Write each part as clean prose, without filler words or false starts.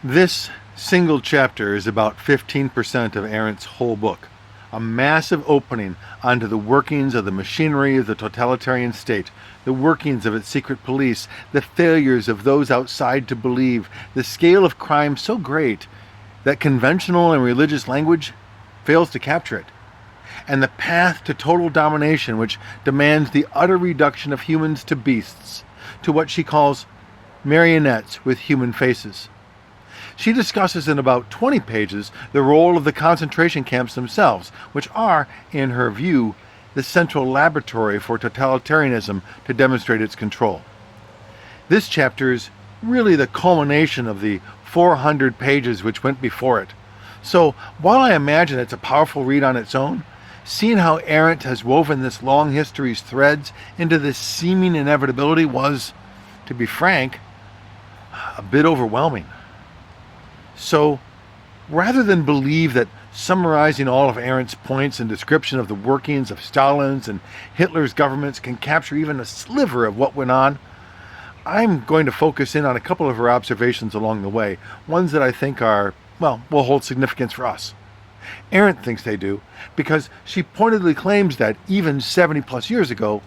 This single chapter is about 15% of Arendt's whole book, a massive opening onto the workings of the machinery of the totalitarian state, the workings of its secret police, the failures of those outside to believe, the scale of crime so great that conventional and religious language fails to capture it, and the path to total domination which demands the utter reduction of humans to beasts, to what she calls marionettes with human faces. She discusses in about 20 pages the role of the concentration camps themselves, which are, in her view, the central laboratory for totalitarianism to demonstrate its control. This chapter is really the culmination of the 400 pages which went before it. So, while I imagine it's a powerful read on its own, seeing how Arendt has woven this long history's threads into this seeming inevitability was, to be frank, a bit overwhelming. So, rather than believe that summarizing all of Arendt's points and description of the workings of Stalin's and Hitler's governments can capture even a sliver of what went on, I'm going to focus in on a couple of her observations along the way, ones that I think are, will hold significance for us. Arendt thinks they do, because she pointedly claims that even 70 plus years ago,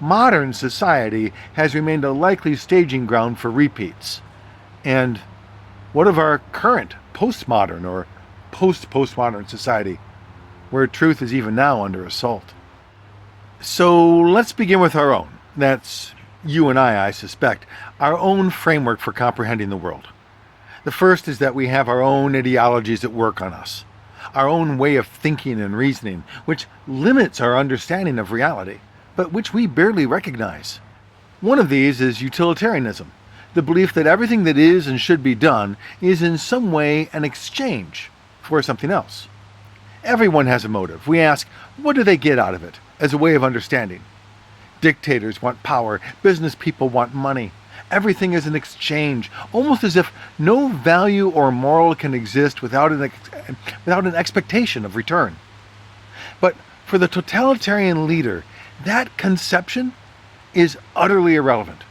modern society has remained a likely staging ground for repeats. And what of our current postmodern or post-postmodern society, where truth is even now under assault? So let's begin with our own. That's you and I suspect, our own framework for comprehending the world. The first is that we have our own ideologies at work on us, our own way of thinking and reasoning, which limits our understanding of reality, but which we barely recognize. One of these is utilitarianism, the belief that everything that is and should be done is in some way an exchange for something else. Everyone has a motive. We ask, what do they get out of it, as a way of understanding? Dictators want power. Business people want money. Everything is an exchange, almost as if no value or moral can exist without an expectation of return. But for the totalitarian leader, that conception is utterly irrelevant.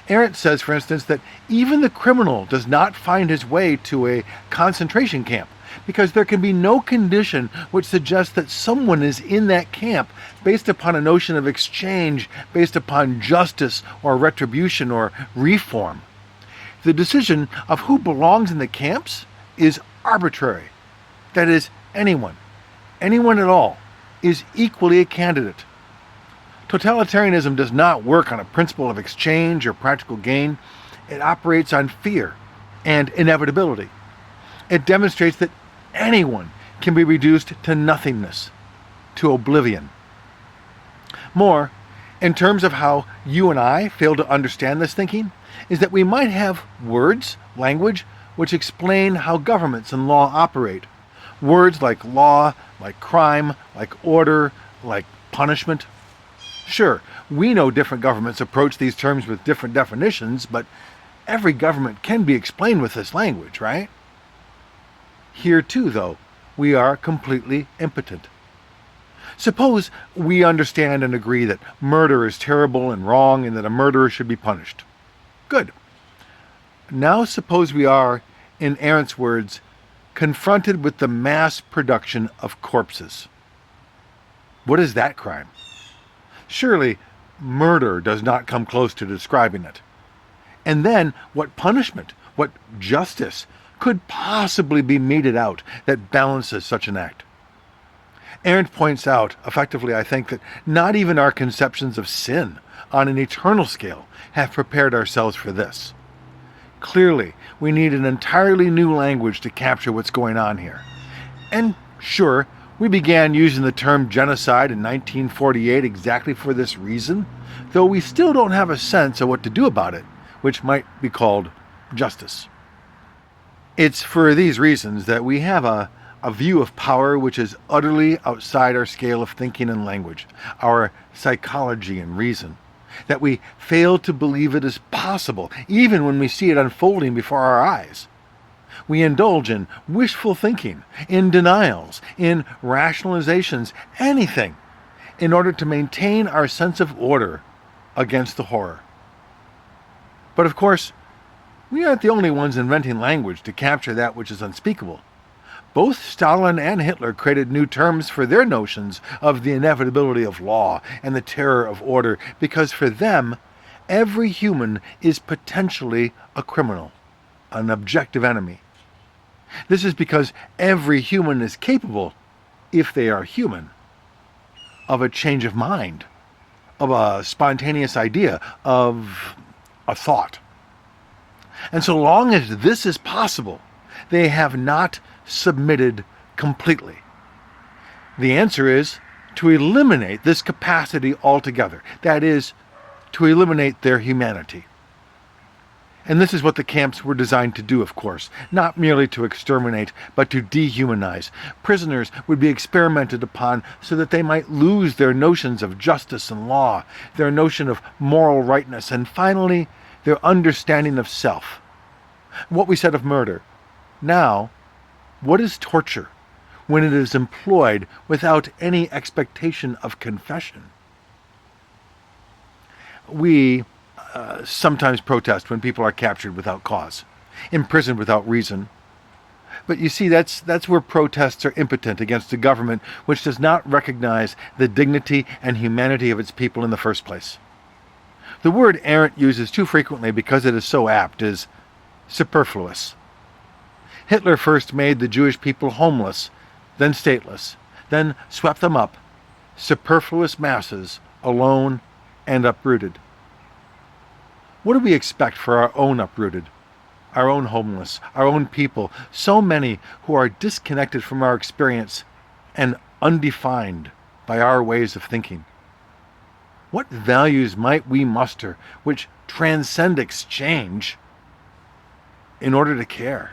Arendt says, for instance, that even the criminal does not find his way to a concentration camp, because there can be no condition which suggests that someone is in that camp based upon a notion of exchange, based upon justice or retribution or reform. The decision of who belongs in the camps is arbitrary. That is, anyone at all, is equally a candidate. Totalitarianism does not work on a principle of exchange or practical gain. It operates on fear and inevitability. It demonstrates that anyone can be reduced to nothingness, to oblivion. More, in terms of how you and I fail to understand this thinking, is that we might have words, language, which explain how governments and law operate. Words like law, like crime, like order, like punishment. Sure, we know different governments approach these terms with different definitions, but every government can be explained with this language, right? Here too, though, we are completely impotent. Suppose we understand and agree that murder is terrible and wrong and that a murderer should be punished. Good. Now suppose we are, in Arendt's words, confronted with the mass production of corpses. What is that crime? Surely, murder does not come close to describing it. And then, what punishment, what justice could possibly be meted out that balances such an act? Arendt points out, effectively I think, that not even our conceptions of sin on an eternal scale have prepared ourselves for this. Clearly, we need an entirely new language to capture what's going on here. And sure, we began using the term genocide in 1948 exactly for this reason, though we still don't have a sense of what to do about it, which might be called justice. It's for these reasons that we have a view of power which is utterly outside our scale of thinking and language, our psychology and reason, that we fail to believe it is possible, even when we see it unfolding before our eyes. We indulge in wishful thinking, in denials, in rationalizations, anything, in order to maintain our sense of order against the horror. But of course, We aren't the only ones inventing language to capture that which is unspeakable. Both Stalin and Hitler created new terms for their notions of the inevitability of law and the terror of order, because for them, every human is potentially a criminal, an objective enemy. This is because every human is capable, if they are human, of a change of mind, of a spontaneous idea, of a thought. And so long as this is possible, they have not submitted completely. The answer is to eliminate this capacity altogether. That is, to eliminate their humanity. And this is what the camps were designed to do, of course, not merely to exterminate, but to dehumanize. Prisoners would be experimented upon so that they might lose their notions of justice and law, their notion of moral rightness, and finally, their understanding of self. What we said of murder. Now, what is torture when it is employed without any expectation of confession? We sometimes protest when people are captured without cause, imprisoned without reason. But you see, that's where protests are impotent against a government which does not recognize the dignity and humanity of its people in the first place. The word Arendt uses too frequently because it is so apt is superfluous. Hitler first made the Jewish people homeless, then stateless, then swept them up, superfluous masses, alone and uprooted. What do we expect for our own uprooted, our own homeless, our own people, so many who are disconnected from our experience and undefined by our ways of thinking? What values might we muster which transcend exchange in order to care?